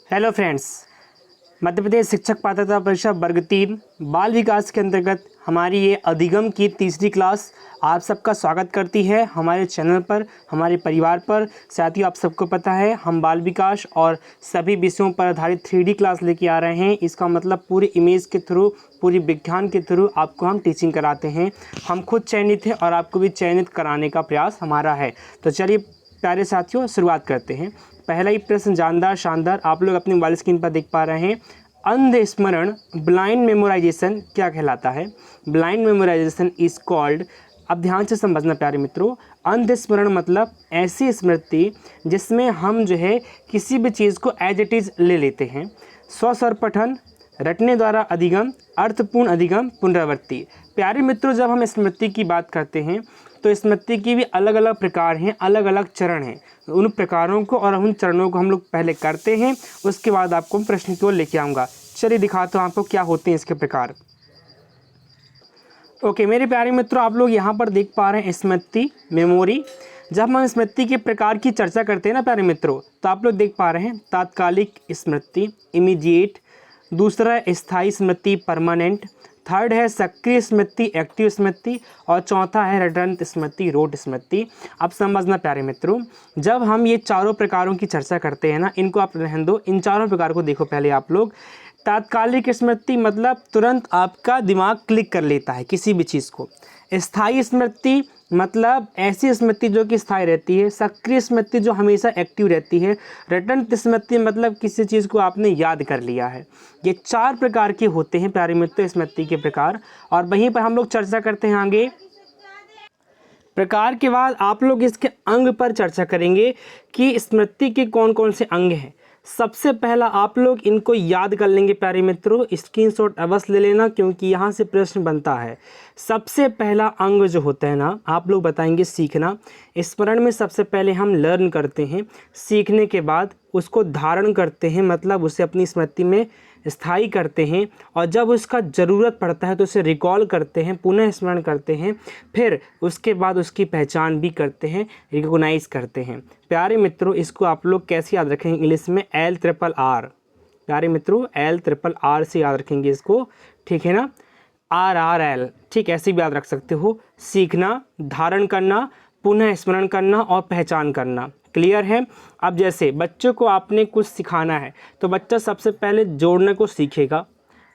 Hello friends, Madhya Pradesh शिक्षक पात्रता परीक्षा वर्ग 3 बाल विकास के अंतर्गत हमारी ये अधिगम की तीसरी क्लास आप सबका स्वागत करती है हमारे चैनल पर, हमारे परिवार पर। साथियों, आप सबको पता है हम बाल विकास और सभी विषयों पर आधारित 3D क्लास लेके आ रहे हैं। इसका मतलब पूरी इमेज के थ्रू, पूरी विज्ञान के थ्रू आपको हम टीचिंग कराते हैं। हम खुद चयनित हैं और आपको भी चयनित कराने का प्रयास हमारा है। तो चलिए प्यारे साथियों, शुरुआत करते हैं। पहला ही प्रश्न जानदार शानदार आप लोग अपनी मोबाइल स्क्रीन पर देख पा रहे हैं। अंध स्मरण ब्लाइंड मेमोराइजेशन क्या कहलाता है? ब्लाइंड मेमोराइजेशन इज कॉल्ड, अब ध्यान से समझना प्यारे मित्रों, अंध स्मरण मतलब ऐसी स्मृति जिसमें हम जो है किसी भी चीज़ को एज इट इज़ ले लेते हैं। स्वस्वर पठन, रटने द्वारा अधिगम, अर्थपूर्ण अधिगम, पुनरावृत्ति। प्यारे मित्रों, जब हम स्मृति की बात करते हैं तो स्मृति की भी अलग अलग प्रकार हैं, अलग अलग चरण हैं। उन प्रकारों को और उन चरणों को हम लोग पहले करते हैं, उसके बाद आपको प्रश्न की ओर लेके आऊँगा। चलिए दिखाता हूँ आपको क्या होते हैं इसके प्रकार। ओके मेरे प्यारे मित्रों, आप लोग यहाँ पर देख पा रहे हैं स्मृति, मेमोरी। जब हम स्मृति के प्रकार की चर्चा करते हैं ना प्यारे मित्रों, तो आप लोग देख पा रहे हैं तात्कालिक स्मृति, इमीडिएट। दूसरा स्थायी स्मृति, परमानेंट। थर्ड है सक्रिय स्मृति, एक्टिव स्मृति। और चौथा है रिटर्न स्मृति, रोट स्मृति। अब समझना प्यारे मित्रों, जब हम ये चारों प्रकारों की चर्चा करते हैं ना, इनको आप रहने दो, इन चारों प्रकार को देखो पहले आप लोग। तात्कालिक स्मृति मतलब तुरंत आपका दिमाग क्लिक कर लेता है किसी भी चीज़ को। स्थायी स्मृति मतलब ऐसी स्मृति जो कि स्थायी रहती है। सक्रिय स्मृति जो हमेशा एक्टिव रहती है। रिटर्न स्मृति मतलब किसी चीज़ को आपने याद कर लिया है। ये चार प्रकार के होते हैं प्यारे मित्रों स्मृति के प्रकार, और वहीं पर हम लोग चर्चा करते हैं आगे। प्रकार के बाद आप लोग इसके अंग पर चर्चा करेंगे कि स्मृति के कौन कौन से अंग हैं। सबसे पहला आप लोग इनको याद कर लेंगे प्यारे मित्रों, स्क्रीनशॉट अवश्य ले लेना क्योंकि यहाँ से प्रश्न बनता है। सबसे पहला अंग जो होता है ना, आप लोग बताएंगे सीखना। स्मरण में सबसे पहले हम लर्न करते हैं, सीखने के बाद उसको धारण करते हैं, मतलब उसे अपनी स्मृति में स्थायी करते हैं, और जब उसका ज़रूरत पड़ता है तो उसे रिकॉल करते हैं, पुनः स्मरण करते हैं। फिर उसके बाद उसकी पहचान भी करते हैं, रिकॉग्नाइज करते हैं। प्यारे मित्रों, इसको आप लोग कैसे याद रखेंगे इंग्लिश में? LRRR। प्यारे मित्रों, LRRR से याद रखेंगे इसको, ठीक है ना? RRL, ठीक, ऐसे भी याद रख सकते हो। सीखना, धारण करना, पुनः स्मरण करना और पहचान करना। क्लियर है? अब जैसे बच्चों को आपने कुछ सिखाना है तो बच्चा सबसे पहले जोड़ने को सीखेगा।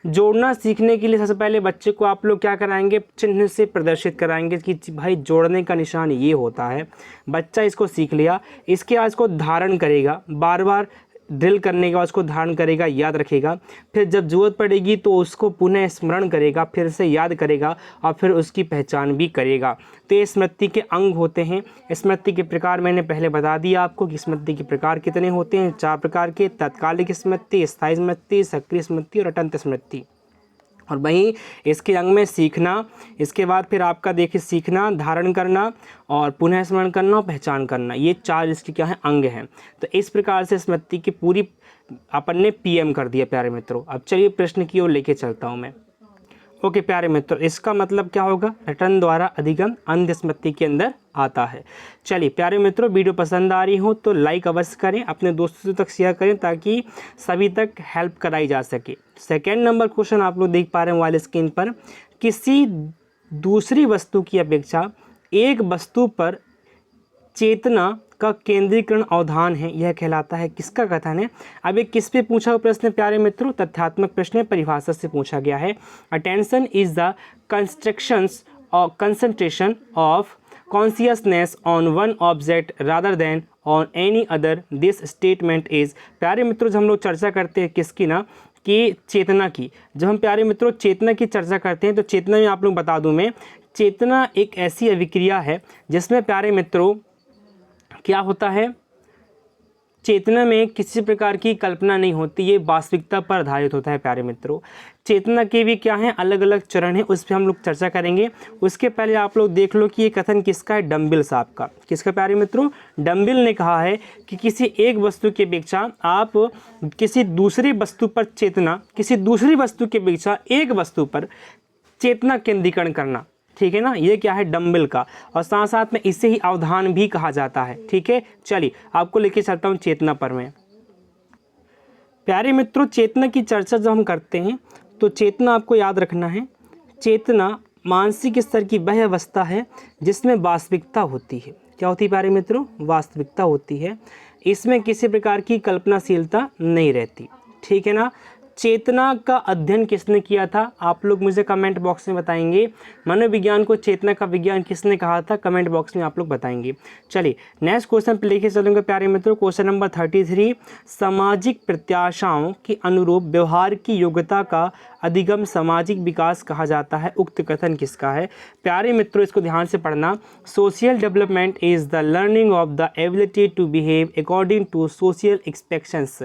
जोड़ना सीखने के लिए सबसे पहले बच्चे को आप लोग क्या कराएंगे? चिन्ह से प्रदर्शित कराएंगे कि भाई जोड़ने का निशान ये होता है। बच्चा इसको सीख लिया, इसके बाद इसको धारण करेगा, बार बार ड्रिल करने के बाद उसको धारण करेगा, याद रखेगा। फिर जब जरूरत पड़ेगी तो उसको पुनः स्मरण करेगा, फिर से याद करेगा और फिर उसकी पहचान भी करेगा। तो ये स्मृति के अंग होते हैं। स्मृति के प्रकार मैंने पहले बता दिया आपको कि स्मृति के प्रकार कितने होते हैं, 4 प्रकार के। तात्कालिक स्मृति, स्थायी स्मृति, सक्रिय स्मृति और अटंत स्मृति। और वहीं इसके अंग में सीखना, इसके बाद फिर आपका देखिए सीखना, धारण करना और पुनः स्मरण करना और पहचान करना, ये 4 इसके क्या हैं? अंग हैं। तो इस प्रकार से स्मृति की पूरी अपन ने PM कर दिया प्यारे मित्रों। अब चलिए प्रश्न की ओर लेके चलता हूँ मैं। ओके प्यारे मित्रों, इसका मतलब क्या होगा? रटन द्वारा अधिगम अंध स्मृति के अंदर आता है। चलिए प्यारे मित्रों, वीडियो पसंद आ रही हो तो लाइक अवश्य करें, अपने दोस्तों तक शेयर करें ताकि सभी तक हेल्प कराई जा सके। सेकेंड नंबर क्वेश्चन आप लोग देख पा रहे हैं मोबाइल स्क्रीन पर। किसी दूसरी वस्तु की अपेक्षा एक वस्तु पर चेतना का केंद्रीकरण अवधान है, यह कहलाता है, किसका कथन है? अब ये किस पे पूछा हुआ प्रश्न प्यारे मित्रों? तथ्यात्मक प्रश्न है, परिभाषा से पूछा गया है। अटेंशन इज द कंस्ट्रक्शंस और concentration of consciousness on one object rather than on any other. This statement is, प्यारे मित्रों जब हम लोग चर्चा करते हैं किसकी ना, कि चेतना की, जब हम प्यारे मित्रों चेतना की चर्चा करते हैं तो चेतना में आप लोग बता दूं मैं, चेतना एक ऐसी अभिक्रिया है जिसमें प्यारे मित्रों क्या होता है? चेतना में किसी प्रकार की कल्पना नहीं होती, ये वास्तविकता पर आधारित होता है प्यारे मित्रों। चेतना के भी क्या हैं? अलग अलग चरण हैं, उस पर हम लोग चर्चा करेंगे। उसके पहले आप लोग देख लो कि ये कथन किसका है? डम्बिल साहब का। किसका प्यारे मित्रों? डम्बिल ने कहा है कि किसी एक वस्तु की अपेक्षा आप किसी दूसरी वस्तु पर चेतना, किसी दूसरी वस्तु की अपेक्षा एक वस्तु पर चेतना केंद्रीकरण करना, ठीक है ना? ये क्या है? डम्बल का, और साथ साथ में इसे ही अवधान भी कहा जाता है। ठीक है, चलिए आपको लेके चलता हूँ चेतना पर मैं। प्यारे मित्रों, चेतना की चर्चा जब हम करते हैं तो चेतना आपको याद रखना है, चेतना मानसिक स्तर की वह अवस्था है जिसमें वास्तविकता होती है। क्या होती है प्यारे मित्रों? वास्तविकता होती है। इसमें किसी प्रकार की कल्पनाशीलता नहीं रहती, ठीक है ना। चेतना का अध्ययन किसने किया था? आप लोग मुझे कमेंट बॉक्स में बताएंगे। मनोविज्ञान को चेतना का विज्ञान किसने कहा था? कमेंट बॉक्स में आप लोग बताएंगे। चलिए नेक्स्ट क्वेश्चन पे लेके चलूँगा प्यारे मित्रों। क्वेश्चन नंबर 33, सामाजिक प्रत्याशाओं के अनुरूप व्यवहार की योग्यता का अधिगम सामाजिक विकास कहा जाता है। उक्त कथन किसका है? प्यारे मित्रों, इसको ध्यान से पढ़ना। Social development is the learning of the ability to behave according to social expectations.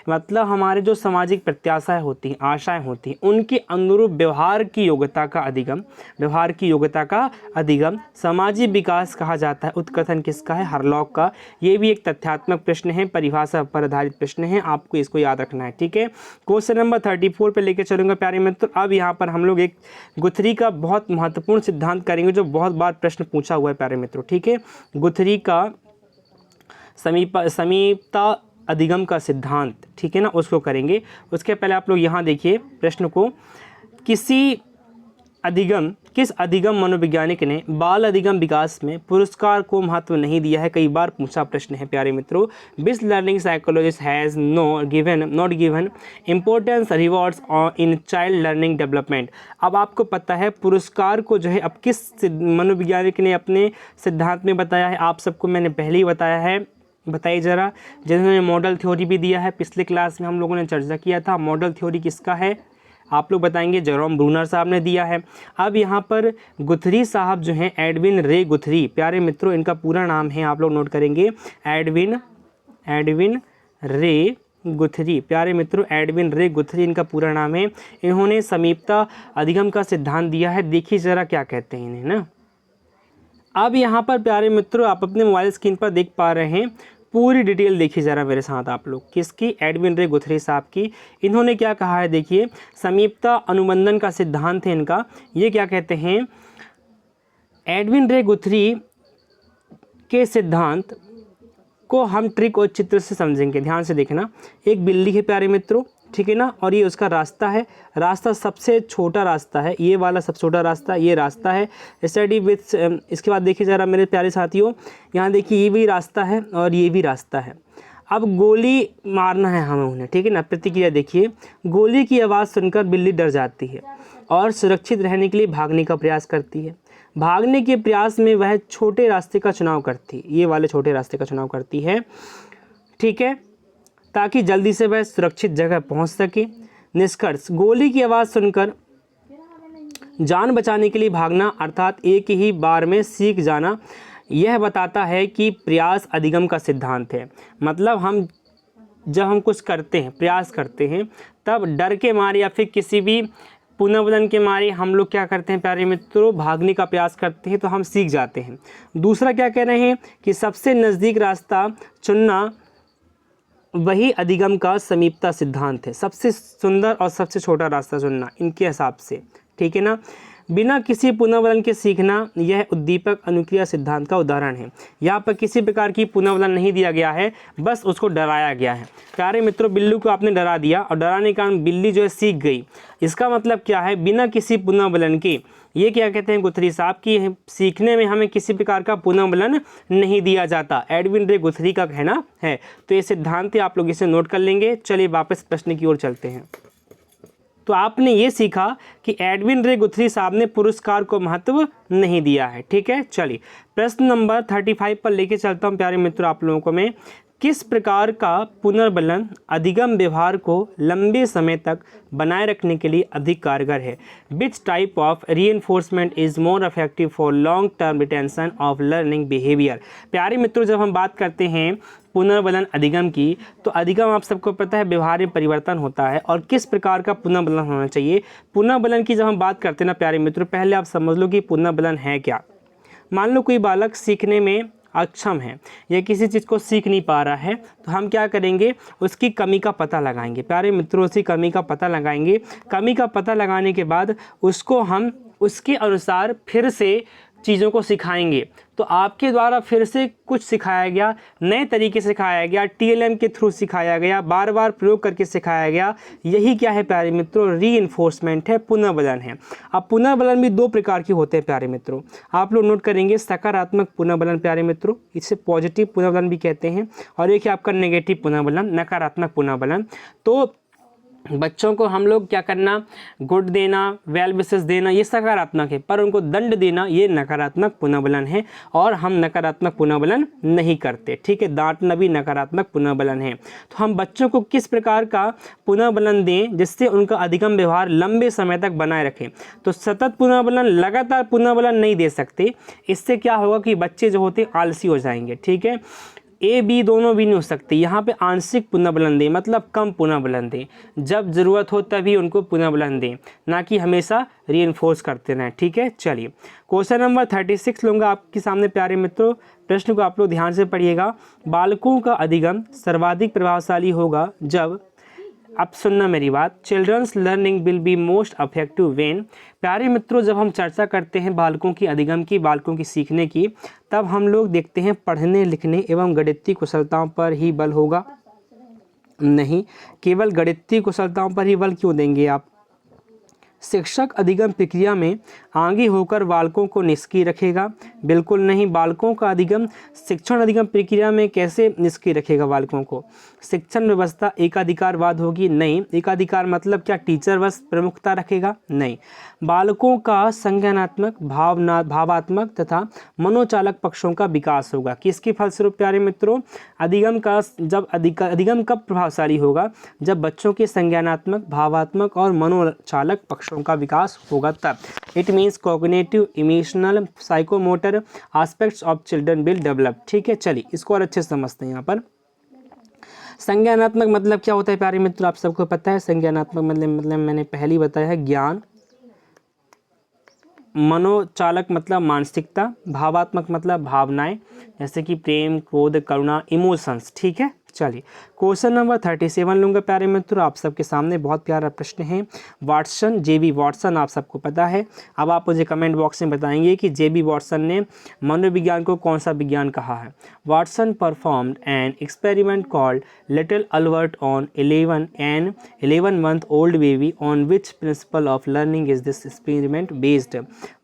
मतलब हमारे जो सामाजिक प्रत्याशाएं होती हैं, आशाएं होती हैं, उनके अनुरूप व्यवहार की योग्यता का अधिगम, व्यवहार की योग्यता का अधिगम सामाजिक विकास कहा जाता है। उक्त कथन किसका है? हरलॉक का। ये भी एक तथ्यात्मक प्रश्न है, परिभाषा पर आधारित प्रश्न है, आपको इसको याद रखना है, ठीक है। क्वेश्चन नंबर 34 पे लेके चलूँगा प्यारे मित्र। अब यहाँ पर हम लोग एक गुथरी का बहुत महत्वपूर्ण सिद्धांत करेंगे जो बहुत बार प्रश्न पूछा हुआ है प्यारे मित्रों, ठीक है। गुथरी का समीपता अधिगम का सिद्धांत, ठीक है ना, उसको करेंगे। उसके पहले आप लोग यहाँ देखिए प्रश्न को। किस अधिगम मनोवैज्ञानिक ने बाल अधिगम विकास में पुरस्कार को महत्व नहीं दिया है? कई बार पूछा प्रश्न है प्यारे मित्रों। Which learning psychologist has not given importance rewards in child learning development. अब आपको पता है पुरस्कार को जो है अब किस मनोवैज्ञानिक ने अपने सिद्धांत में बताया है? आप सबको मैंने पहले ही बताया है, बताइए ज़रा। जिन्होंने मॉडल थ्योरी भी दिया है, पिछले क्लास में हम लोगों ने चर्चा किया था। मॉडल थ्योरी किसका है? आप लोग बताएंगे, जेरोम ब्रूनर साहब ने दिया है। अब यहाँ पर गुथरी साहब जो हैं, एडविन रे गुथरी, प्यारे मित्रों इनका पूरा नाम है, आप लोग नोट करेंगे, एडविन रे गुथरी। प्यारे मित्रों, एडविन रे गुथरी इनका पूरा नाम है। इन्होंने समीपता अधिगम का सिद्धांत दिया है। देखिए ज़रा क्या कहते हैं इन्हें ना। अब यहाँ पर प्यारे मित्रों आप अपने मोबाइल स्क्रीन पर देख पा रहे हैं, पूरी डिटेल देखिए ज़रा मेरे साथ आप लोग। किसकी? एडविन रे गुथरी साहब की। इन्होंने क्या कहा है देखिए, समीपता अनुबंधन का सिद्धांत है इनका। ये क्या कहते हैं? एडविन रे गुथरी के सिद्धांत को हम ट्रिक और चित्र से समझेंगे। ध्यान से देखना। एक बिल्ली है प्यारे मित्रों, ठीक है ना, और ये उसका रास्ता है। रास्ता सबसे छोटा रास्ता है, ये वाला सबसे छोटा रास्ता ये रास्ता है। स्टडी विथ, इसके बाद देखिए ज़रा मेरे प्यारे साथियों, यहाँ देखिए ये भी रास्ता है और ये भी रास्ता है। अब गोली मारना है हमें उन्हें, ठीक है ना। प्रतिक्रिया देखिए, गोली की आवाज़ सुनकर बिल्ली डर जाती है और सुरक्षित रहने के लिए भागने का प्रयास करती है। भागने के प्रयास में वह छोटे रास्ते का चुनाव करती है, ये वाले छोटे रास्ते का चुनाव करती है, ठीक है, ताकि जल्दी से वह सुरक्षित जगह पहुंच सके। निष्कर्ष, गोली की आवाज़ सुनकर जान बचाने के लिए भागना अर्थात एक ही बार में सीख जाना, यह बताता है कि प्रयास अधिगम का सिद्धांत है। मतलब जब हम कुछ करते हैं, प्रयास करते हैं, तब डर के मारे या फिर किसी भी पुनर्वलन के मारे हम लोग क्या करते हैं प्यारे मित्रों? भागने का प्रयास करते हैं तो हम सीख जाते हैं। दूसरा क्या कह रहे हैं कि सबसे नज़दीक रास्ता चुनना वही अधिगम का समीपता सिद्धांत है। सबसे सुंदर और सबसे छोटा रास्ता चुनना इनके हिसाब से, ठीक है ना। बिना किसी पुनर्वलन के सीखना, यह उद्दीपक अनुक्रिया सिद्धांत का उदाहरण है। यहाँ पर किसी प्रकार की पुनर्वलन नहीं दिया गया है, बस उसको डराया गया है। प्यारे मित्रों, बिल्ली को आपने डरा दिया और डराने के कारण बिल्ली जो है सीख गई। इसका मतलब क्या है? बिना किसी पुनर्वलन के, ये क्या कहते हैं गुथरी साहब की, सीखने में हमें किसी प्रकार का पुनर्वलन नहीं दिया जाता, एडविन रे गुथरी का कहना है। तो ये सिद्धांत है, आप लोग इसे नोट कर लेंगे। चलिए वापस प्रश्न की ओर चलते हैं। तो आपने ये सीखा कि एडविन रे गुथरी साहब ने पुरस्कार को महत्व नहीं दिया है, ठीक है। चलिए प्रश्न नंबर 35 पर लेके चलता हूँ प्यारे मित्रों आप लोगों को मैं। किस प्रकार का पुनर्बलन अधिगम व्यवहार को लंबे समय तक बनाए रखने के लिए अधिक कारगर है? Which type of reinforcement is more effective for long term retention of learning behaviour? प्यारे मित्रों, जब हम बात करते हैं पुनर्बलन अधिगम की, तो अधिगम आप सबको पता है व्यवहार में परिवर्तन होता है, और किस प्रकार का पुनर्बलन होना चाहिए। पुनर्बलन की जब हम बात करते हैं ना प्यारे मित्रों, पहले आप समझ लो कि पुनर्बलन है क्या। मान लो कोई बालक सीखने में अक्षम है या किसी चीज़ को सीख नहीं पा रहा है, तो हम क्या करेंगे? उसकी कमी का पता लगाएंगे प्यारे मित्रों, उसकी कमी का पता लगाएंगे। कमी का पता लगाने के बाद उसको हम उसके अनुसार फिर से चीज़ों को सिखाएंगे तो आपके द्वारा फिर से कुछ सिखाया गया, नए तरीके से सिखाया गया, टीएलएम के थ्रू सिखाया गया, बार बार प्रयोग करके सिखाया गया। यही क्या है प्यारे मित्रों, रीइंफोर्समेंट है, पुनर्बलन है। अब पुनर्बलन भी दो प्रकार के होते हैं प्यारे मित्रों, आप लोग नोट करेंगे। सकारात्मक पुनर्बलन प्यारे मित्रों, इसे पॉजिटिव पुनर्बलन भी कहते हैं, और एक है आपका नेगेटिव पुनर्बलन, नकारात्मक पुनर्बलन। तो बच्चों को हम लोग क्या करना, गुड देना, वेल विशेस देना, ये सकारात्मक है, पर उनको दंड देना ये नकारात्मक पुनर्बलन है, और हम नकारात्मक पुनर्बलन नहीं करते, ठीक है। डांटना भी नकारात्मक पुनर्बलन है। तो हम बच्चों को किस प्रकार का पुनर्बलन दें जिससे उनका अधिगम व्यवहार लंबे समय तक बनाए रखें। तो सतत पुनर्बलन, लगातार पुनर्बलन नहीं दे सकते, इससे क्या होगा कि बच्चे जो होते हैं आलसी हो जाएंगे, ठीक है। ए बी दोनों भी नहीं हो सकते, यहाँ पे आंशिक पुनर्बलन दें, मतलब कम पुनर्बलन दें, जब ज़रूरत हो तभी उनको पुनर्बलन दें, ना कि हमेशा रीइंफोर्स करते रहें, ठीक है। चलिए क्वेश्चन नंबर 36 लूँगा आपके सामने प्यारे मित्रों। प्रश्न को आप लोग ध्यान से पढ़िएगा। बालकों का अधिगम सर्वाधिक प्रभावशाली होगा जब, अब सुनना मेरी बात, children's learning will be most effective when. प्यारे मित्रों, जब हम चर्चा करते हैं बालकों की अधिगम की, बालकों की सीखने की, तब हम लोग देखते हैं पढ़ने लिखने एवं गणितीय कुशलताओं पर ही बल होगा। नहीं, केवल गणितीय कुशलताओं पर ही बल क्यों देंगे आप। शिक्षक अधिगम प्रक्रिया में आगे होकर बालकों को निष्क्रिय रखेगा, बिल्कुल नहीं। बालकों का अधिगम शिक्षण अधिगम प्रक्रिया में कैसे निष्क्रिय रखेगा बालकों को। शिक्षण व्यवस्था एकाधिकारवाद होगी, नहीं। एकाधिकार मतलब क्या, टीचर बस प्रमुखता रखेगा, नहीं। बालकों का संज्ञानात्मक, भावात्मक तथा मनोचालक पक्षों का विकास होगा। किसके फलस्वरूप प्यारे मित्रों, अधिगम का जब अधिगम कब प्रभावशाली होगा, जब बच्चों के संज्ञानात्मक, भावात्मक और मनोचालक पक्षों का विकास होगा तब। It means cognitive, emotional, psychomotor aspects of children will develop, ठीक है। चलिए इसको और अच्छे से समझते हैं। यहाँ पर संज्ञानात्मक मतलब क्या होता है प्यारे मित्रों, आप सबको पता है। संज्ञानात्मक मतलब मैंने पहले ही बताया है, ज्ञान। मनोचालक मतलब मानसिकता। भावात्मक मतलब भावनाएं, जैसे कि प्रेम, क्रोध, करुणा, इमोशंस, ठीक है। चलिए क्वेश्चन नंबर 37 लूँगा प्यारे मित्रों, आप सबके सामने बहुत प्यारा प्रश्न है। वाटसन, जेबी वाटसन आप सबको पता है। अब आप मुझे कमेंट बॉक्स में बताएंगे कि जेबी वाटसन ने मनोविज्ञान को कौन सा विज्ञान कहा है। Watson performed an experiment called little Albert on 11 month old baby on which principle of learning is this experiment based.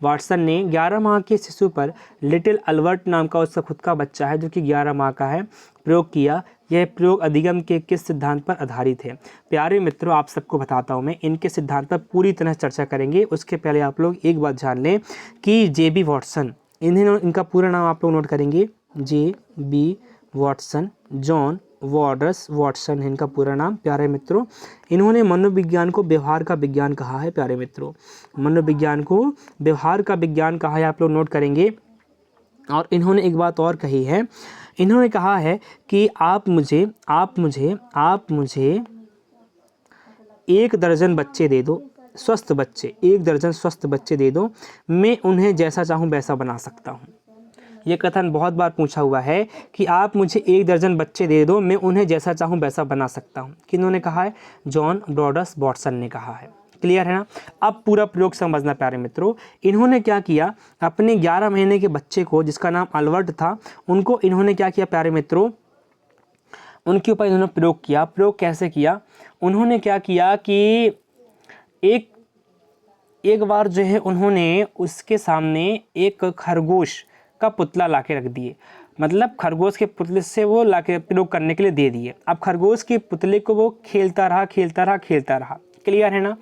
Watson ने 11 माह के शिशु पर लिटिल अल्बर्ट नाम का उसका खुद का बच्चा है जो कि 11 माह का है, प्रयोग किया। यह प्रयोग अधिगम के किस सिद्धांत पर आधारित है। प्यारे मित्रों, आप सबको बताता हूँ मैं, इनके सिद्धांत पर पूरी तरह चर्चा करेंगे। उसके पहले आप लोग एक बात जान लें कि जेबी वाटसन, इनका पूरा नाम आप लोग नोट करेंगे, जेबी वाटसन, जॉन वॉडर्स वाटसन है इनका पूरा नाम प्यारे मित्रों। इन्होंने मनोविज्ञान को व्यवहार का विज्ञान कहा है प्यारे मित्रों, मनोविज्ञान को व्यवहार का विज्ञान कहा है, आप लोग नोट करेंगे। और इन्होंने एक बात और कही है, इन्होंने कहा है कि आप मुझे 1 दर्जन बच्चे दे दो, स्वस्थ बच्चे, 1 दर्जन स्वस्थ बच्चे दे दो, मैं उन्हें जैसा चाहूँ वैसा बना सकता हूँ। ये कथन बहुत बार पूछा हुआ है कि आप मुझे 1 दर्जन बच्चे दे दो, मैं उन्हें जैसा चाहूँ वैसा बना सकता हूँ। किन्होंने कहा है, जॉन ब्रॉडस वाटसन ने कहा है। क्लियर है ना। अब पूरा प्रयोग समझना प्यारे मित्रों। इन्होंने क्या किया, अपने 11 महीने के बच्चे को जिसका नाम अल्बर्ट था, उनको इन्होंने क्या किया प्यारे मित्रों, उनके ऊपर इन्होंने प्रयोग किया। प्रयोग कैसे किया, उन्होंने क्या किया कि एक बार जो है उन्होंने उसके सामने एक खरगोश का पुतला लाके रख दिए, मतलब खरगोश के पुतले से वो लाके प्रयोग करने के लिए दे दिए। अब खरगोश के पुतले को वो खेलता रहा। क्लियर है ना।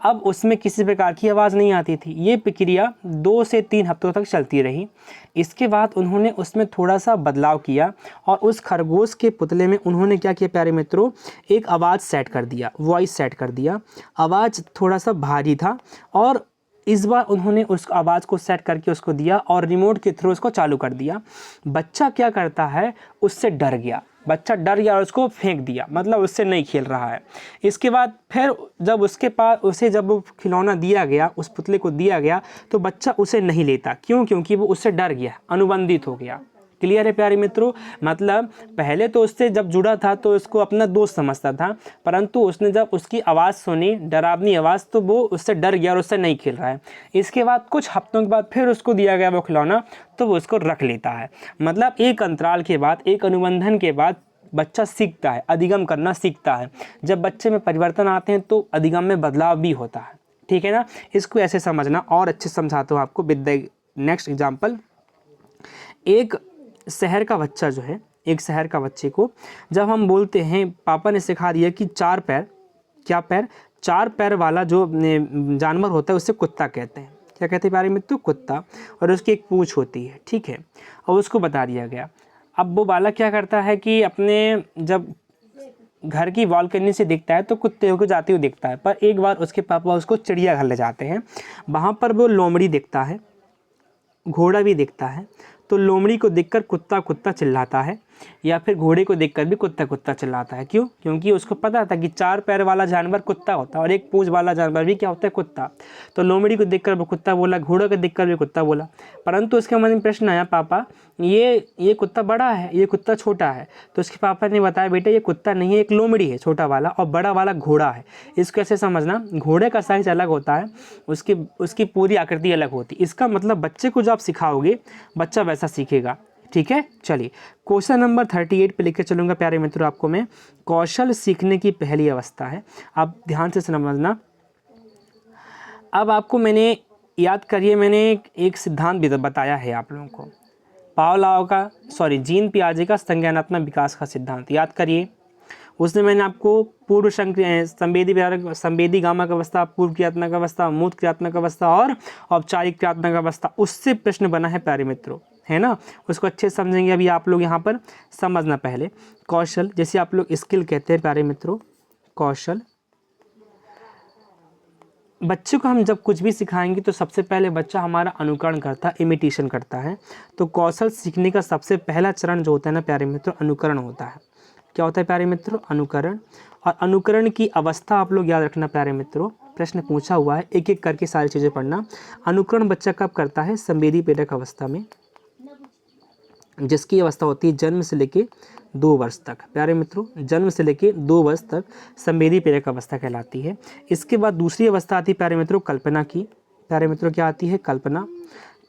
अब उसमें किसी प्रकार की आवाज़ नहीं आती थी। ये प्रक्रिया 2 से 3 हफ्तों तक चलती रही। इसके बाद उन्होंने उसमें थोड़ा सा बदलाव किया और उस खरगोश के पुतले में उन्होंने क्या किया प्यारे मित्रों, एक आवाज़ सेट कर दिया, वॉइस सेट कर दिया। आवाज़ थोड़ा सा भारी था और इस बार उन्होंने उस आवाज़ को सेट करके उसको दिया और रिमोट के थ्रू उसको चालू कर दिया। बच्चा क्या करता है, उससे डर गया, बच्चा डर गया और उसको फेंक दिया, मतलब उससे नहीं खेल रहा है। इसके बाद फिर जब उसके पास जब वो खिलौना दिया गया, उस पुतले को दिया गया, तो बच्चा उसे नहीं लेता। क्यों? क्योंकि वो उससे डर गया, अनुबंधित हो गया। क्लियर है प्यारे मित्रों। मतलब पहले तो उससे जब जुड़ा था तो उसको अपना दोस्त समझता था, परंतु उसने जब उसकी आवाज़ सुनी, डरावनी आवाज़, तो वो उससे डर गया और उससे नहीं खेल रहा है। इसके बाद कुछ हफ्तों के बाद फिर उसको दिया गया वो खिलौना, तो वो उसको रख लेता है। मतलब एक अंतराल के बाद, एक अनुबंधन के बाद बच्चा सीखता है, अधिगम करना सीखता है। जब बच्चे में परिवर्तन आते हैं तो अधिगम में बदलाव भी होता है, ठीक है ना। इसको ऐसे समझना, और अच्छे समझाता हूँ आपको विद द नेक्स्ट एग्जाम्पल। एक शहर का बच्चा जो है, एक शहर का बच्चे को जब हम बोलते हैं, पापा ने सिखा दिया कि 4 पैर, क्या पैर, 4 पैर वाला जो जानवर होता है उसे कुत्ता कहते हैं। क्या कहते हैं प्यारे मित्रों? कुत्ता। और उसकी एक पूंछ होती है, ठीक है, और उसको बता दिया गया। अब वो बालक क्या करता है कि अपने जब घर की बालकनी से दिखता है तो कुत्ते को जाते हुए दिखता है, पर एक बार उसके पापा उसको चिड़ियाघर ले जाते हैं। वहाँ पर वो लोमड़ी दिखता है, घोड़ा भी दिखता है। तो लोमड़ी को देखकर कुत्ता कुत्ता चिल्लाता है, या फिर घोड़े को देखकर भी कुत्ता कुत्ता चिल्लाता है। क्यों? क्योंकि उसको पता था कि 4 पैर वाला जानवर कुत्ता होता है और एक पूंछ वाला जानवर भी क्या होता है? कुत्ता। तो लोमड़ी को देखकर वो कुत्ता बोला, घोड़े को देखकर भी कुत्ता बोला। परंतु उसके मन में प्रश्न आया, पापा ये कुत्ता बड़ा है, ये कुत्ता छोटा है। तो उसके पापा ने बताया, बेटा ये कुत्ता नहीं है, एक लोमड़ी है छोटा वाला, और बड़ा वाला घोड़ा है। इसको ऐसे समझना, घोड़े का साइज अलग होता है, उसकी पूरी आकृति अलग होती है। इसका मतलब बच्चे को जो आप सिखाओगे, बच्चा वैसा सीखेगा, ठीक है। चलिए क्वेश्चन नंबर 38 पे लेकर चलूँगा प्यारे मित्रों आपको मैं। कौशल सीखने की पहली अवस्था है, आप ध्यान से समझना। अब आपको मैंने याद करिए, मैंने एक सिद्धांत भी बताया है आप लोगों को, पावलोव का, जीन पियाजे का संज्ञानात्मक विकास का सिद्धांत याद करिए। उसने मैंने आपको पूर्व संवेदी गामक अवस्था, पूर्व क्रियात्मक अवस्था, मूर्त क्रियात्मक अवस्था और औपचारिक क्रियात्मक अवस्था, उससे प्रश्न बना है प्यारे मित्रों, है ना। उसको अच्छे से समझेंगे। अभी आप लोग यहाँ पर समझना पहले, कौशल जैसे आप लोग स्किल कहते हैं प्यारे मित्रों, कौशल। बच्चे को हम जब कुछ भी सिखाएंगे तो सबसे पहले बच्चा हमारा अनुकरण करता है, इमिटेशन करता है। तो कौशल सीखने का सबसे पहला चरण जो होता है ना प्यारे मित्रों, अनुकरण होता है। क्या होता है प्यारे मित्रों? अनुकरण। और अनुकरण की अवस्था आप लोग याद रखना प्यारे मित्रों, प्रश्न पूछा हुआ है, एक एक करके सारी चीज़ें पढ़ना। अनुकरण बच्चा कब करता है? संवेदी प्रेरक अवस्था में, जिसकी अवस्था होती है जन्म से लेके 2 वर्ष तक। प्यारे मित्रों, जन्म से लेके 2 वर्ष तक संवेदी प्रेरक अवस्था कहलाती है। इसके बाद दूसरी अवस्था आती है प्यारे मित्रों कल्पना की। प्यारे मित्रों क्या आती है? कल्पना।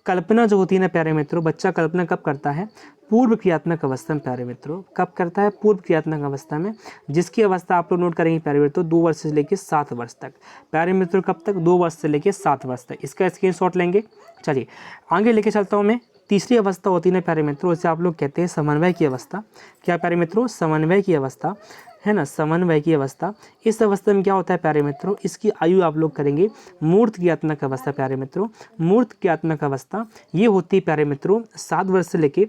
कल्पना जो होती है ना प्यारे मित्रों, बच्चा कल्पना कब करता है? पूर्व क्रियात्मक अवस्था में प्यारे मित्रों। कब करता है? पूर्व क्रियात्मक अवस्था में, जिसकी अवस्था आप लोग नोट करेंगे प्यारे मित्रों 2 वर्ष से लेकर 7 वर्ष तक। प्यारे मित्रों कब तक? 2 वर्ष से लेकर 7 वर्ष तक। इसका स्क्रीनशॉट लेंगे। चलिए आगे लेके चलता हूँ मैं। तीसरी अवस्था होती है ना प्यारे मित्रों, इसे आप लोग कहते हैं समन्वय की अवस्था। क्या प्यारे मित्रों? समन्वय की अवस्था, है ना, समन्वय की अवस्था। इस अवस्था में क्या होता है प्यारे मित्रों? इसकी आयु आप लोग करेंगे मूर्त क्रियात्मक अवस्था प्यारे मित्रों। मूर्त क्रियात्मक अवस्था ये होती है प्यारे मित्रों 7 वर्ष से लेके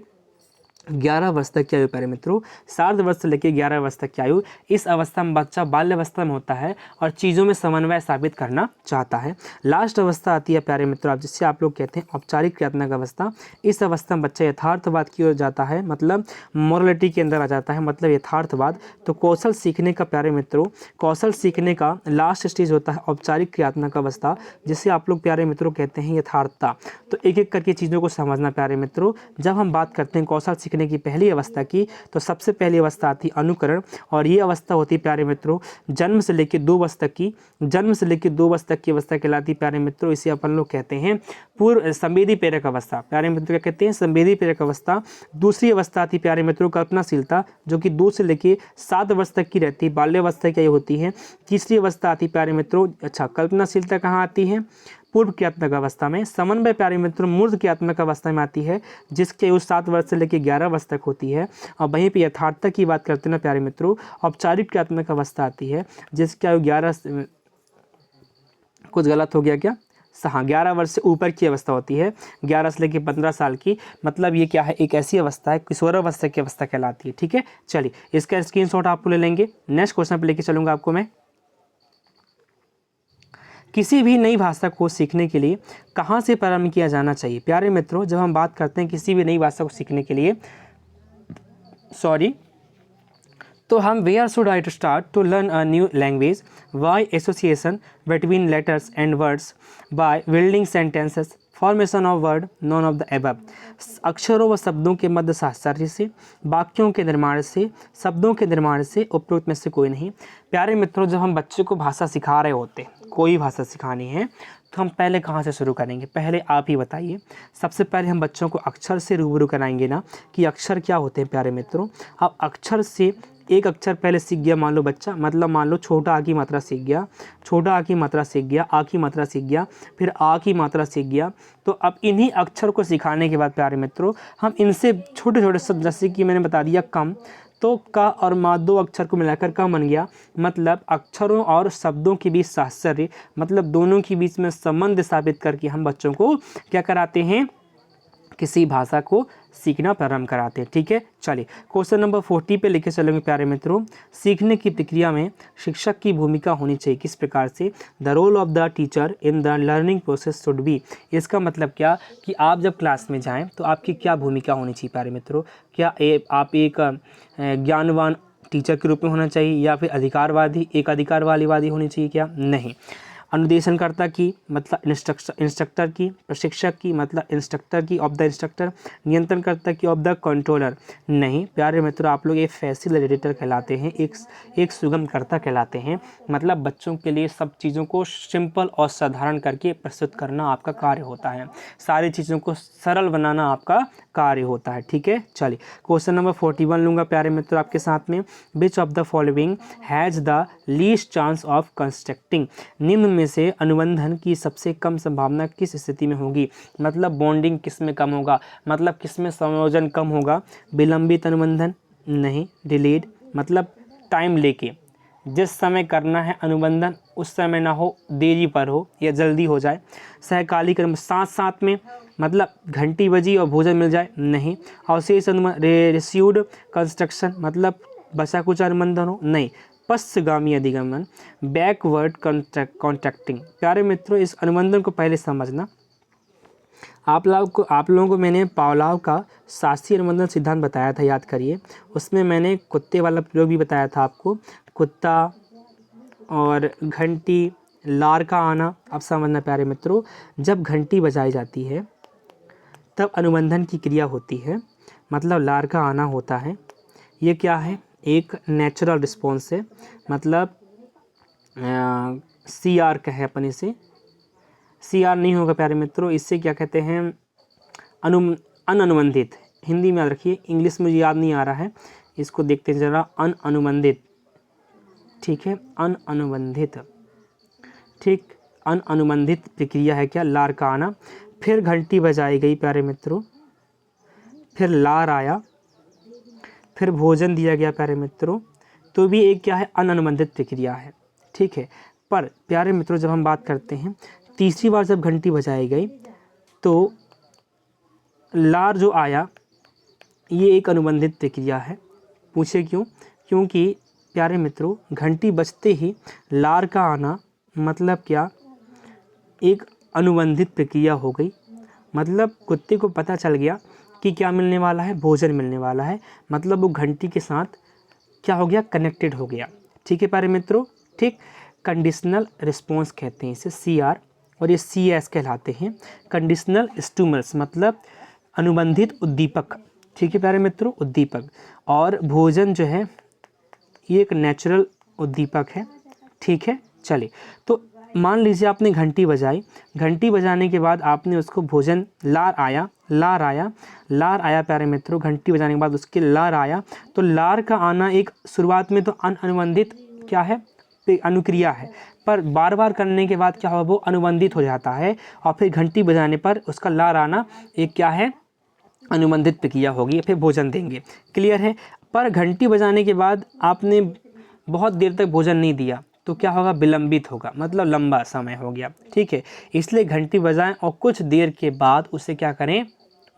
11 वर्ष तक की आयु प्यारे मित्रों। 7 वर्ष से लेकर 11 वर्ष तक की आयु, इस अवस्था में बच्चा बाल्यावस्था में होता है और चीज़ों में समन्वय साबित करना चाहता है। लास्ट अवस्था आती है प्यारे मित्रों, जिससे आप लोग कहते हैं औपचारिक क्रियात्मक अवस्था। इस अवस्था में बच्चा यथार्थवाद की ओर जाता है, मतलब मोरलिटी के अंदर आ जाता है, मतलब यथार्थवाद। तो कौशल सीखने का प्यारे मित्रों, कौशल सीखने का लास्ट स्टेज होता है औपचारिक क्रियात्मक अवस्था, जिसे आप लोग प्यारे मित्रों कहते हैं यथार्थता। तो एक एक करके चीज़ों को समझना प्यारे मित्रों। जब हम बात करते हैं कौशल सीखने की पहली अवस्था की, तो सबसे पहली अवस्था आती है अनुकरण, और ये अवस्था होती है प्यारे मित्रों जन्म से लेकर 2 वर्ष तक की। जन्म से लेकर 2 वर्ष तक की अवस्था कहलाती है प्यारे मित्रों, इसे अपन लोग कहते हैं पूर्व संवेदी प्रेरक अवस्था। प्यारे मित्रों क्या कहते हैं? संवेदी प्रेरक अवस्था। दूसरी अवस्था आती है प्यारे मित्रों कल्पनाशीलता, जो कि 2 से लेकर 7 वर्ष तक की रहती है, बाल्यावस्था की होती है। तीसरी अवस्था आती है प्यारे मित्रों, कल्पनाशीलता कहाँ आती है? पूर्व क्रियात्मक अवस्था में। समन्वय प्यारे मित्रों मूर्त क्रियात्मक अवस्था में आती है, जिसकी आयु 7 वर्ष से लेकर 11 वर्ष तक होती है। और वहीं पे यथार्थता की बात करते हैं ना प्यारे मित्रों, औपचारिक क्रियात्मक अवस्था आती है, जिसकी आयु 11, कुछ गलत हो गया क्या? हाँ, 11 वर्ष से ऊपर की अवस्था होती है, 11 से लेकर 15 साल की। मतलब ये क्या है? एक ऐसी अवस्था है, किशोरावस्था की अवस्था कहलाती है, ठीक है। चलिए इसका स्क्रीनशॉट आपको ले लेंगे। नेक्स्ट क्वेश्चन पे लेके चलूँगा आपको मैं। किसी भी नई भाषा को सीखने के लिए कहाँ से प्रारंभ किया जाना चाहिए? प्यारे मित्रों, जब हम बात करते हैं किसी भी नई भाषा को सीखने के लिए, तो हम where should I to start to learn a new language? By association between letters and words, by building sentences formation of word none of the above, अक्षरों व शब्दों के मध्य साहचर्य से, वाक्यों के निर्माण से, शब्दों के निर्माण से, उपरोक्त में से कोई नहीं। प्यारे मित्रों, जब हम बच्चे को भाषा सिखा रहे होते हैं, कोई भाषा सिखानी है, तो हम पहले कहाँ से शुरू करेंगे? पहले आप ही बताइए। सबसे पहले हम बच्चों को अक्षर से रूबरू कराएंगे ना, कि अक्षर क्या होते हैं प्यारे मित्रों। अब अक्षर से एक अक्षर पहले सीख गया, मान लो बच्चा, मतलब मान लो छोटा आ की मात्रा सीख गया, छोटा आ की मात्रा सीख गया, आ की मात्रा सीख गया, फिर आ की मात्रा सीख गया। तो अब इन्हीं अक्षर को सिखाने के बाद प्यारे मित्रों, हम इनसे छोटे छोटे शब्द, जैसे कि मैंने बता दिया कम, तो का और मा दो अक्षर को मिलाकर का बन गया। मतलब अक्षरों और शब्दों के बीच साहचर्य, मतलब दोनों के बीच में संबंध स्थापित करके हम बच्चों को क्या कराते हैं? किसी भाषा को सीखना प्रारंभ कराते हैं। ठीक है, चलिए क्वेश्चन नंबर 40 पे लेके चलेंगे प्यारे मित्रों। सीखने की प्रक्रिया में शिक्षक की भूमिका होनी चाहिए किस प्रकार से? The role of the teacher in the learning process should be. इसका मतलब क्या कि आप जब क्लास में जाएं तो आपकी क्या भूमिका होनी चाहिए प्यारे मित्रों? क्या आप एक ज्ञानवान टीचर के रूप में होना चाहिए, या फिर अधिकारवादी होनी चाहिए? क्या नहीं। अनुदेशनकर्ता की मतलब इंस्ट्रक्टर की, प्रशिक्षक की मतलब इंस्ट्रक्टर की ऑफ द इंस्ट्रक्टर, नियंत्रणकर्ता की ऑफ द कंट्रोलर नहीं। प्यारे मित्रों, आप लोग एक फैसिलिटेटर कहलाते हैं, एक सुगमकर्ता कहलाते हैं। मतलब बच्चों के लिए सब चीज़ों को सिंपल और साधारण करके प्रस्तुत करना आपका कार्य होता है, सारी चीज़ों को सरल बनाना आपका कार्य होता है। ठीक है, चलिए क्वेश्चन नंबर 41 लूँगा प्यारे मित्रों आपके साथ में। Which of the following has the least chance of constructing. निम्न में से अनुबंधन की सबसे कम संभावना किस स्थिति में होगी? मतलब बॉन्डिंग किस में कम होगा, मतलब किस में संयोजन कम होगा? विलंबित अनुबंधन नहीं, डिलेड मतलब टाइम लेके, जिस समय करना है अनुबंधन उस समय ना हो, देरी पर हो या जल्दी हो जाए। सहकालिक साथ साथ में, मतलब घंटी बजी और भोजन मिल जाए नहीं। अवशेष अनुबंधन रिसीव्ड कंस्ट्रक्शन मतलब बचा कुछ अनुबंधन हो नहीं। पश्चगामी अधिगमन बैकवर्ड कॉन्ट्रैक्टिंग। प्यारे मित्रों, इस अनुबंधन को पहले समझना। आप लोगों को मैंने पावलोव का शास्त्रीय अनुबंधन सिद्धांत बताया था, याद करिए। उसमें मैंने कुत्ते वाला प्रयोग भी बताया था आपको, कुत्ता और घंटी, लार का आना। अब समझना प्यारे मित्रों, जब घंटी बजाई जाती है तब अनुबंधन की क्रिया होती है, मतलब लार का आना होता है। ये क्या है? एक नेचुरल रिस्पॉन्स है, मतलब CR कहे अपन इसे। CR नहीं होगा प्यारे मित्रों, इससे क्या कहते हैं? अनअनुबंधित। हिंदी में याद रखिए, इंग्लिश मुझे याद नहीं आ रहा है, इसको देखते हैं जरा। अनअनुबंधित, ठीक है, अनअनुबंधित, ठीक, अनअनुबंधित प्रक्रिया है क्या? लार का आना। फिर घंटी बजाई गई प्यारे मित्रों, फिर लार आया, फिर भोजन दिया गया प्यारे मित्रों, तो भी एक क्या है? अनअनुबंधित प्रक्रिया है। ठीक है, पर प्यारे मित्रों जब हम बात करते हैं तीसरी बार जब घंटी बजाई गई तो लार जो आया ये एक अनुबंधित प्रक्रिया है। पूछे क्यों? क्योंकि प्यारे मित्रों घंटी बजते ही लार का आना मतलब क्या? एक अनुबंधित प्रक्रिया हो गई। मतलब कुत्ते को पता चल गया कि क्या मिलने वाला है? भोजन मिलने वाला है। मतलब वो घंटी के साथ क्या हो गया? कनेक्टेड हो गया। ठीक है प्यारे मित्रों, ठीक। कंडीशनल रिस्पॉन्स कहते हैं इसे, CR, और ये CS कहलाते हैं कंडीशनल स्टिमुलस, मतलब अनुबंधित उद्दीपक। ठीक है प्यारे मित्रों, उद्दीपक। और भोजन जो है ये एक नेचुरल उद्दीपक है। ठीक है, चलिए तो मान लीजिए आपने घंटी बजाई, घंटी बजाने के बाद आपने उसको भोजन, लार आया प्यारे मित्रों, घंटी बजाने के बाद उसके लार आया, तो लार का आना एक शुरुआत में तो अनुबंधित क्या है? अनुक्रिया है, पर बार बार करने के बाद क्या होगा? वो अनुबंधित हो जाता है, और फिर घंटी बजाने पर उसका लार आना एक क्या है? अनुबंधित प्रक्रिया होगी, फिर भोजन देंगे। क्लियर है? पर घंटी बजाने के बाद आपने बहुत देर तक भोजन नहीं दिया तो क्या होगा? विलंबित होगा, मतलब लंबा समय हो गया। ठीक है, इसलिए घंटी बजाएं और कुछ देर के बाद उसे क्या करें?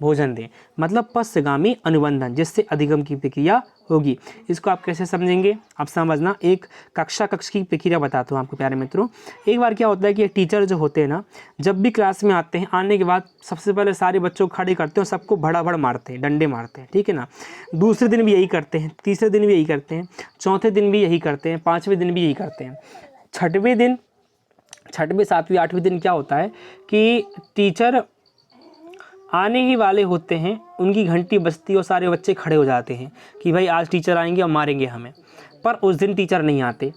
भोजन दें, मतलब पश्चगामी अनुबंधन, जिससे अधिगम की प्रक्रिया होगी। इसको आप कैसे समझेंगे? आप समझना, एक कक्ष की प्रक्रिया बताता हूँ आपको प्यारे मित्रों। एक बार क्या होता है कि एक टीचर जो होते हैं ना, जब भी क्लास में आते हैं, आने के बाद सबसे पहले सारे बच्चों को खड़े करते हैं और सबको भड़ाभड़ मारते हैं, डंडे मारते हैं। ठीक है ना? दूसरे दिन भी यही करते हैं, तीसरे दिन भी यही करते हैं, चौथे दिन भी यही करते हैं, पाँचवें दिन भी यही करते हैं। छठवें, सातवें, आठवें दिन क्या होता है कि टीचर आने ही वाले होते हैं, उनकी घंटी बजती और सारे बच्चे खड़े हो जाते हैं कि भाई आज टीचर आएंगे और मारेंगे हमें। पर उस दिन टीचर नहीं आते,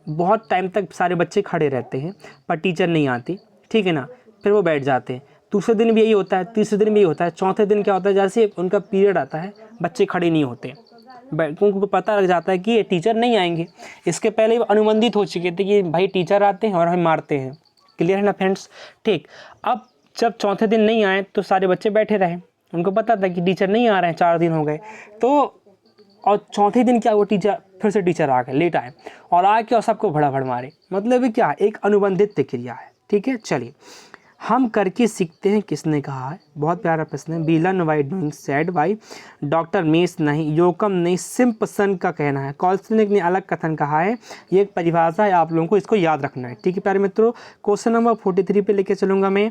बहुत टाइम तक सारे बच्चे खड़े रहते हैं पर टीचर नहीं आती, ठीक है ना। फिर वो बैठ जाते हैं। दूसरे दिन भी यही होता है, तीसरे दिन भी यही होता है, चौथे दिन क्या होता है, जैसे उनका पीरियड आता है बच्चे खड़े नहीं होते, उनको पता लग जाता है कि ये टीचर नहीं आएंगे। इसके पहले वो अनुबंधित हो चुके थे कि भाई टीचर आते हैं और हमें मारते हैं। क्लियर है ना फ्रेंड्स? ठीक। अब जब चौथे दिन नहीं आए तो सारे बच्चे बैठे रहे, उनको पता था कि टीचर नहीं आ रहे हैं, 4 दिन हो गए। तो और चौथे दिन क्या, वो टीचर फिर से टीचर आ गए, लेट आए और आके और सबको भड़ाभड़ मारे। मतलब क्या, एक अनुबंधित क्रिया है। ठीक है, चलिए हम करके सीखते हैं किसने कहा है, बहुत प्यारा प्रश्न है। बीलन by doing said by doctor Mace नहीं, योकम नहीं, सिम्पसन का कहना है। कॉल्सनिक ने अलग कथन कहा है। ये एक परिभाषा है, आप लोगों को इसको याद रखना है। ठीक है प्यारे मित्रों, क्वेश्चन नंबर 43 पे लेके चलूँगा मैं।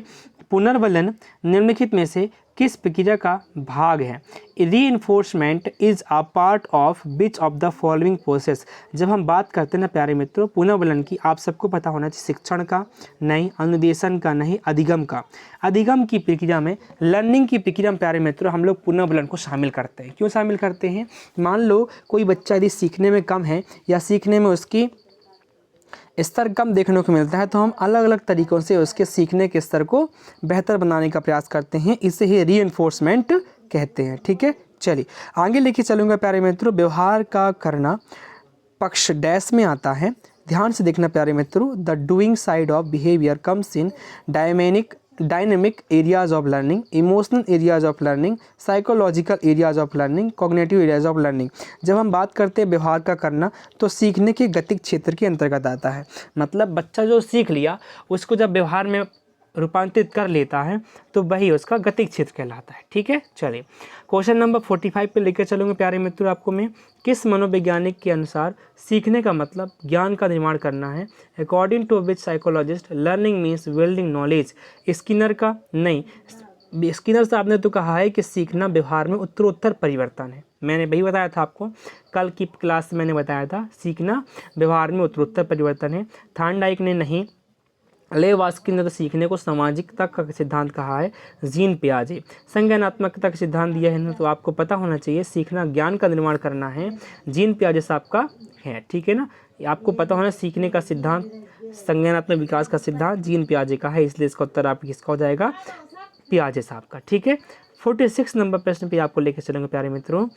पुनर्वलन निम्नलिखित में से किस प्रक्रिया का भाग है? Reinforcement is a part of which of the following process. जब हम बात करते हैं ना प्यारे मित्रों पुनर्वलन की, आप सबको पता होना चाहिए, शिक्षण का नहीं, अनुदेशन का नहीं, अधिगम का। अधिगम की प्रक्रिया में, लर्निंग की प्रक्रिया में प्यारे मित्रों हम लोग पुनर्वलन को शामिल करते हैं। क्यों शामिल करते हैं? मान लो कोई बच्चा यदि सीखने में कम है या सीखने में उसकी स्तर कम देखने को मिलता है, तो हम अलग अलग तरीक़ों से उसके सीखने के स्तर को बेहतर बनाने का प्रयास करते हैं। इसे ही रीइंफोर्समेंट कहते हैं। ठीक है, चलिए आगे लेके चलूँगा प्यारे मित्रों। व्यवहार का करना पक्ष डैश में आता है। ध्यान से देखना प्यारे मित्रों। The doing side of behaviour comes in dynamic areas of learning, emotional areas of learning, psychological areas of learning, cognitive areas of learning. जब हम बात करते हैं व्यवहार का करना, तो सीखने के गतिक क्षेत्र के अंतर्गत आता है। मतलब बच्चा जो सीख लिया उसको जब व्यवहार में रूपांतरित कर लेता है तो वही उसका गतिक क्षेत्र कहलाता है। ठीक है, चलिए क्वेश्चन नंबर 45 पे लेकर चलूँगा प्यारे मित्रों आपको मैं। किस मनोवैज्ञानिक के अनुसार सीखने का मतलब ज्ञान का निर्माण करना है? According to which psychologist learning means building knowledge. Skinner का नहीं, स्किनर साहब ने तो कहा है कि सीखना व्यवहार में उत्तरोत्तर परिवर्तन है। मैंने वही बताया था आपको, कल की क्लास में मैंने बताया था, सीखना व्यवहार में उत्तरोत्तर परिवर्तन है। थॉर्नडाइक ने नहीं, लेवास्किन ने तो सीखने को सामाजिकता का सिद्धांत कहा है। जीन पियाजे संज्ञानात्मकता का सिद्धांत दिया है ना, तो आपको पता होना चाहिए सीखना ज्ञान का निर्माण करना है, जीन पियाजे साहब का है। ठीक है ना, आपको पता होना सीखने का सिद्धांत, संज्ञानात्मक विकास का सिद्धांत जीन पियाजे का है, इसलिए इसका उत्तर आपका किसका हो जाएगा? पियाजे साहब का। ठीक है, 46 नंबर प्रश्न पे आपको लेकर चलेंगे प्यारे मित्रों।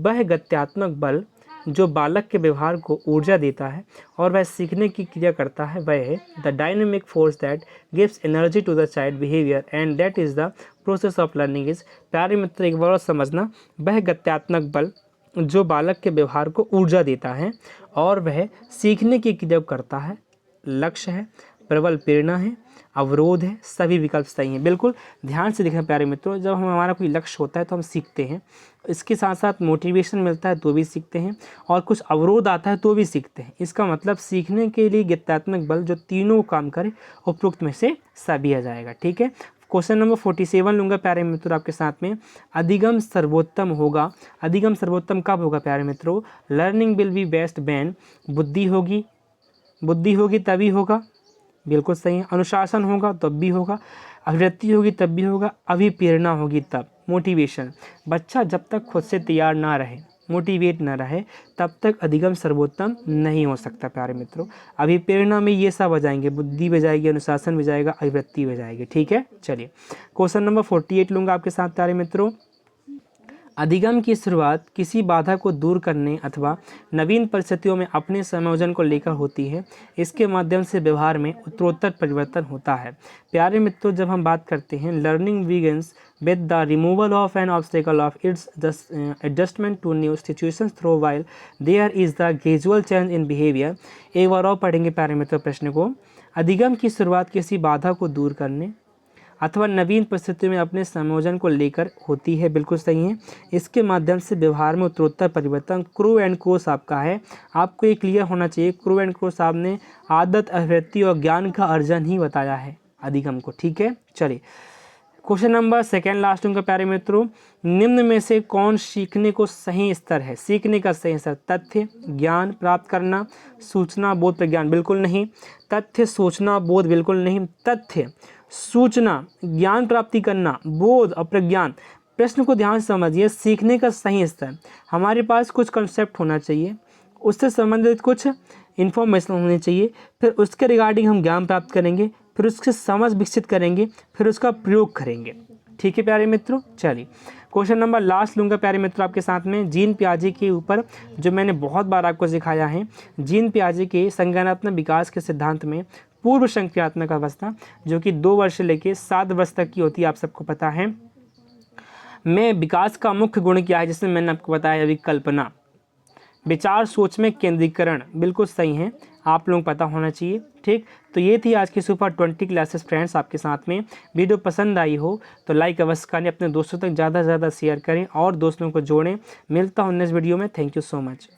वह गत्यात्मक बल जो बालक के व्यवहार को ऊर्जा देता है और वह सीखने की क्रिया करता है, वह है the dynamic force that gives energy to the child behaviour and that is the process of learning is. प्यारे मित्र एक बार और समझना, वह गत्यात्मक बल जो बालक के व्यवहार को ऊर्जा देता है और वह सीखने की क्रिया करता है, लक्ष्य है, प्रबल प्रेरणा है, अवरोध है, सभी विकल्प सही हैं। बिल्कुल ध्यान से देखना प्यारे मित्रों, जब हमारा कोई लक्ष्य होता है तो हम सीखते हैं, इसके साथ साथ मोटिवेशन मिलता है तो भी सीखते हैं, और कुछ अवरोध आता है तो भी सीखते हैं। इसका मतलब सीखने के लिए गत्यात्मक बल जो तीनों काम करे, उपरोक्त में से सभी आ जाएगा। ठीक है, क्वेश्चन नंबर 47 लूँगा प्यारे मित्रों आपके साथ में। अधिगम सर्वोत्तम होगा, अधिगम सर्वोत्तम कब होगा प्यारे मित्रों? Learning will B best when बुद्धि होगी तभी होगा, बिल्कुल सही है। अनुशासन होगा तब भी होगा, अभिवृत्ति होगी तब भी होगा, अभिप्रेरणा होगी तब, मोटिवेशन। बच्चा जब तक खुद से तैयार ना रहे, मोटिवेट ना रहे, तब तक अधिगम सर्वोत्तम नहीं हो सकता प्यारे मित्रों। अभिप्रेरणा में ये सब आ जाएंगे, बुद्धि भी जाएगी, अनुशासन भी जाएगा, अभिवृत्ति भी जाएगी। ठीक है, चलिए क्वेश्चन नंबर 48 लूँगा आपके साथ प्यारे मित्रों। अधिगम की शुरुआत किसी बाधा को दूर करने अथवा नवीन परिस्थितियों में अपने समायोजन को लेकर होती है। इसके माध्यम से व्यवहार में उत्तरोत्तर परिवर्तन होता है। प्यारे मित्रों, जब हम बात करते हैं learning begins with the removal of an obstacle of its adjustment to new situations through while there is the gradual change in behaviour. एक बार और पढ़ेंगे प्यारे मित्रों प्रश्न को। अधिगम की शुरुआत किसी बाधा को दूर करने अथवा नवीन परिस्थितियों में अपने संयोजन को लेकर होती है, बिल्कुल सही है। इसके माध्यम से व्यवहार में उत्तरोत्तर परिवर्तन। क्रू एंड को साहब का है, आपको ये क्लियर होना चाहिए। क्रू एंड को साहब ने आदत, अभिवृत्ति और ज्ञान का अर्जन ही बताया है अधिगम को। ठीक है, चलिए क्वेश्चन नंबर सेकेंड लास्ट उनका प्यारे मित्रों। निम्न में से कौन सीखने को सही स्तर है? सीखने का सही स्तर तथ्य, ज्ञान प्राप्त करना, सूचना, बोध, प्रज्ञान, बिल्कुल नहीं। तथ्य, सूचना, बोध, बिल्कुल नहीं। तथ्य सूचना, ज्ञान प्राप्ति करना, बोध और प्रज्ञान। प्रश्न को ध्यान से समझिए। सीखने का सही स्तर, हमारे पास कुछ कंसेप्ट होना चाहिए, उससे संबंधित कुछ इन्फॉर्मेशन होनी चाहिए, फिर उसके रिगार्डिंग हम ज्ञान प्राप्त करेंगे, फिर उसकी समझ विकसित करेंगे, फिर उसका प्रयोग करेंगे। ठीक है प्यारे मित्रों, चलिए क्वेश्चन नंबर लास्ट लूँगा प्यारे मित्रों आपके साथ में। जीन पियाजे के ऊपर जो मैंने बहुत बार आपको सिखाया है, जीन पियाजे के संज्ञानात्मक विकास के सिद्धांत में पूर्व संज्ञानात्मक अवस्था जो कि 2 वर्ष से लेकर 7 वर्ष तक की होती है, आप सबको पता है, में विकास का मुख्य गुण क्या है, जिसमें मैंने आपको बताया अभी कल्पना, विचार सोच में केंद्रीकरण, बिल्कुल सही है, आप लोगों को पता होना चाहिए। ठीक, तो ये थी आज की सुपर 20 क्लासेस फ्रेंड्स आपके साथ में। वीडियो पसंद आई हो तो लाइक अवश्य करें, अपने दोस्तों तक ज़्यादा से ज़्यादा शेयर करें और दोस्तों को जोड़ें। मिलता हूँ नेक्स्ट वीडियो में। Thank you so much.